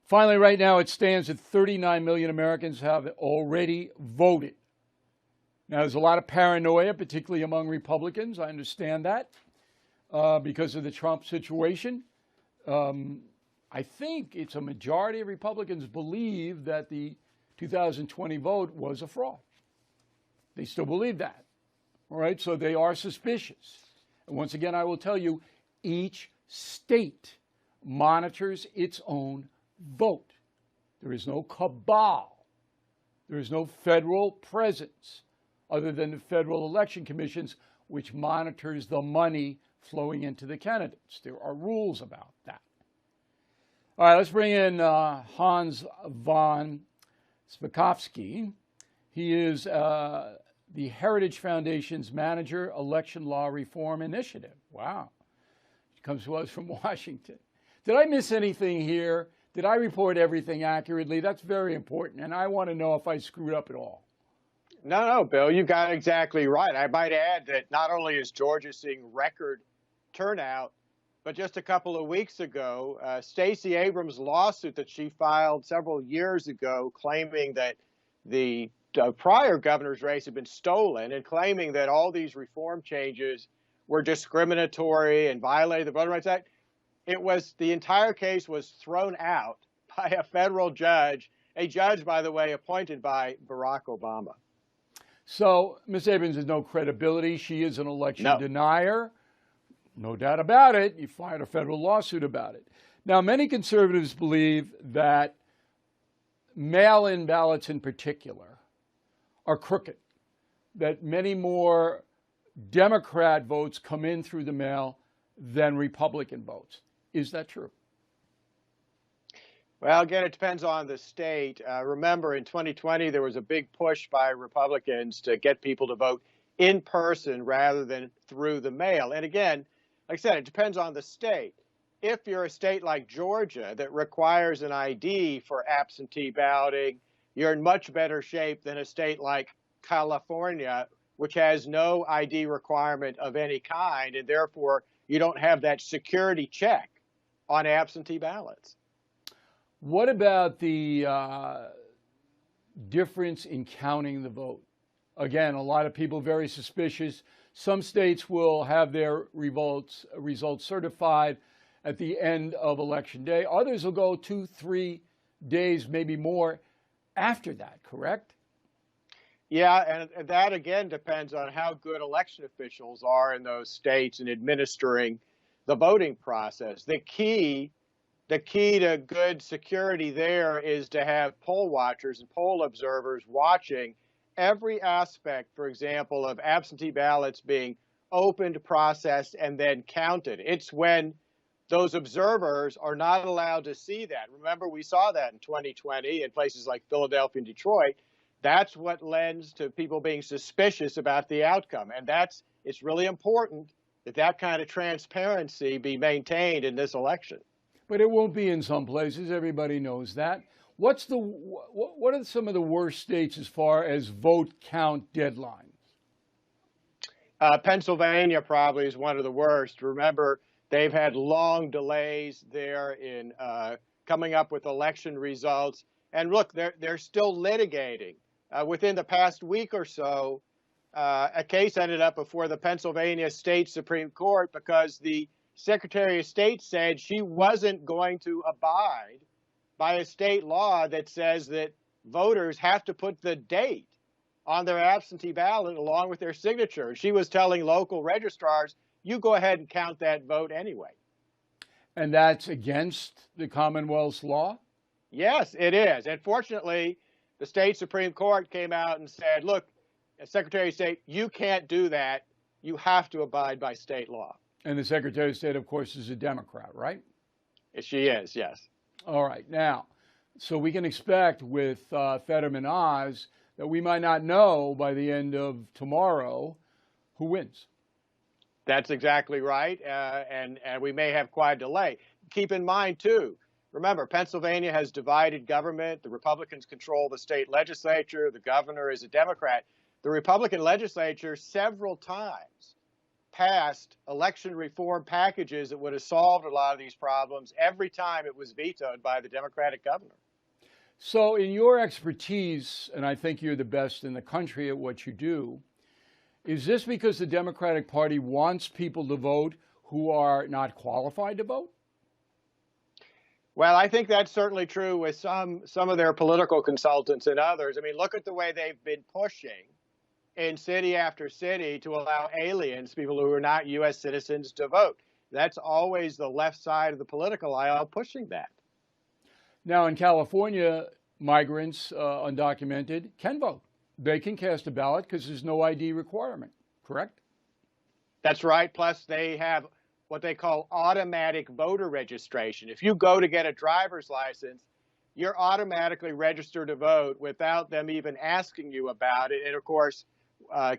Finally, right now it stands at 39 million Americans have already voted. Now, there's a lot of paranoia, particularly among Republicans. I understand that because of the Trump situation. I think it's a majority of Republicans believe that the 2020 vote was a fraud. They still believe that. All right, so they are suspicious. And once again, I will tell you, each state monitors its own vote. There is no cabal. There is no federal presence other than the Federal Election Commissions, which monitors the money flowing into the candidates. There are rules about that. All right, let's bring in Hans von Spakovsky. He is the Heritage Foundation's Manager, Election Law Reform Initiative. Wow. He comes to us from Washington. Did I miss anything here? Did I report everything accurately? That's very important, and I want to know if I screwed up at all. No, Bill, you got it exactly right. I might add that not only is Georgia seeing record turnout, but just a couple of weeks ago, Stacey Abrams' lawsuit that she filed several years ago claiming that the prior governor's race had been stolen and claiming that all these reform changes were discriminatory and violated the Voting Rights Act, the entire case was thrown out by a federal judge, a judge, by the way, appointed by Barack Obama. So Ms. Abrams has no credibility. She is an election denier. No doubt about it. You filed a federal lawsuit about it. Now, many conservatives believe that mail-in ballots in particular are crooked, that many more Democrat votes come in through the mail than Republican votes. Is that true? Well, again, it depends on the state. Remember, in 2020, there was a big push by Republicans to get people to vote in person rather than through the mail. And again, like I said, it depends on the state. If you're a state like Georgia that requires an ID for absentee balloting, you're in much better shape than a state like California, which has no ID requirement of any kind, and therefore you don't have that security check on absentee ballots. What about the difference in counting the vote? Again, a lot of people very suspicious. Some states will have their results certified at the end of Election Day. Others will go 2-3 days, maybe more, after that, correct? Yeah, and that, again, depends on how good election officials are in those states in administering the voting process. The key to good security there is to have poll watchers and poll observers watching every aspect, for example, of absentee ballots being opened, processed, and then counted. It's when those observers are not allowed to see that. Remember, we saw that in 2020 in places like Philadelphia and Detroit. That's what lends to people being suspicious about the outcome. And it's really important that that kind of transparency be maintained in this election. But it won't be in some places. Everybody knows that. What are some of the worst states as far as vote count deadlines? Pennsylvania probably is one of the worst. Remember, they've had long delays there in coming up with election results. And look, they're still litigating. Within the past week or so, a case ended up before the Pennsylvania State Supreme Court because the Secretary of State said she wasn't going to abide by a state law that says that voters have to put the date on their absentee ballot along with their signature. She was telling local registrars, you go ahead and count that vote anyway. And that's against the Commonwealth's law? Yes, it is. And fortunately, the state Supreme Court came out and said, look, Secretary of State, you can't do that. You have to abide by state law. And the Secretary of State, of course, is a Democrat, right? She is, yes. All right. Now, so we can expect with Fetterman Oz that we might not know by the end of tomorrow who wins. That's exactly right. And we may have quite a delay. Keep in mind, too, remember, Pennsylvania has divided government. The Republicans control the state legislature. The governor is a Democrat. The Republican legislature several times passed election reform packages that would have solved a lot of these problems. Every time it was vetoed by the Democratic governor. So in your expertise, and I think you're the best in the country at what you do, is this because the Democratic Party wants people to vote who are not qualified to vote? Well, I think that's certainly true with some of their political consultants and others. I mean, look at the way they've been pushing in city after city to allow aliens, people who are not U.S. citizens, to vote. That's always the left side of the political aisle pushing that. Now, in California, migrants, undocumented, can vote. They can cast a ballot because there's no ID requirement, correct? That's right. Plus, they have what they call automatic voter registration. If you go to get a driver's license, you're automatically registered to vote without them even asking you about it. And of course,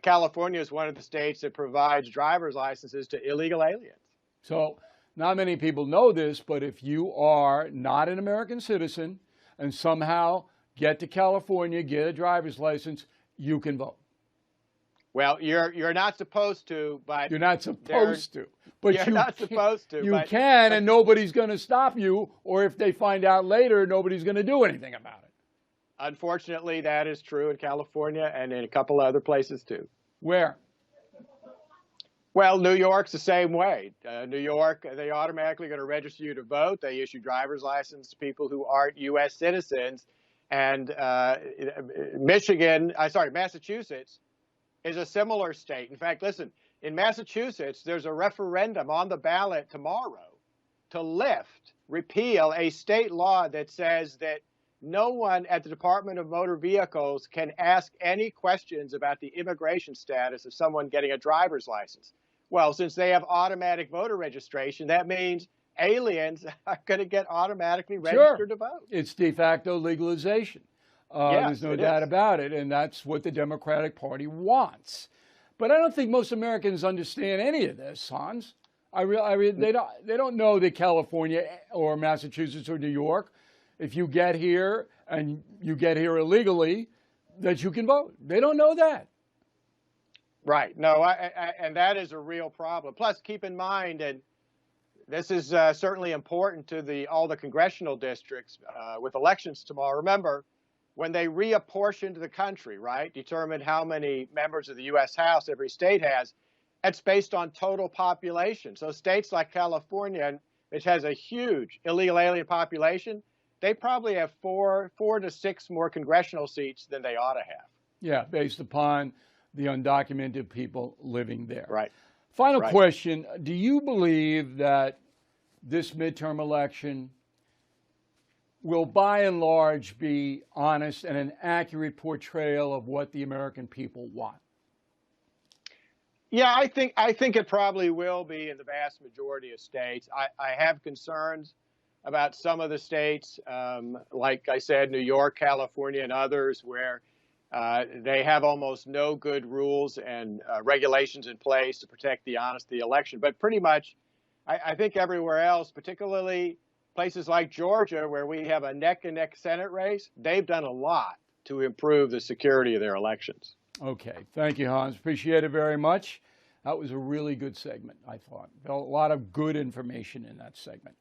California is one of the states that provides driver's licenses to illegal aliens. So not many people know this, but if you are not an American citizen and somehow get to California, get a driver's license, you can vote. Well, you're not supposed to, but you're not supposed to. But you're not supposed to. You can, and nobody's going to stop you. Or if they find out later, nobody's going to do anything about it. Unfortunately, that is true in California and in a couple other places too. Where? Well, New York's the same way. New York, they automatically going to register you to vote. They issue driver's license to people who aren't U.S. citizens. And Massachusetts is a similar state. In fact, listen, in Massachusetts, there's a referendum on the ballot tomorrow to repeal a state law that says that no one at the Department of Motor Vehicles can ask any questions about the immigration status of someone getting a driver's license. Well, since they have automatic voter registration, that means aliens are going to get automatically registered to vote. It's de facto legalization. There's no doubt about it, and that's what the Democratic Party wants. But I don't think most Americans understand any of this, Hans. They don't know that California or Massachusetts or New York, if you get here and you get here illegally, that you can vote. They don't know that. Right. No, and that is a real problem. Plus, keep in mind, and this is certainly important to all the congressional districts with elections tomorrow. Remember, when they reapportioned the country, right, determined how many members of the U.S. House every state has, that's based on total population. So states like California, which has a huge illegal alien population, they probably have four to six more congressional seats than they ought to have. Yeah, based upon the undocumented people living there. Right. Final question. Do you believe that this midterm election will by and large be honest and an accurate portrayal of what the American people want? Yeah, I think it probably will be in the vast majority of states. I have concerns about some of the states, like I said, New York, California, and others, where they have almost no good rules and regulations in place to protect the honesty of the election. But pretty much, I think everywhere else, particularly places like Georgia, where we have a neck-and-neck Senate race, they've done a lot to improve the security of their elections. Okay. Thank you, Hans. Appreciate it very much. That was a really good segment, I thought. A lot of good information in that segment.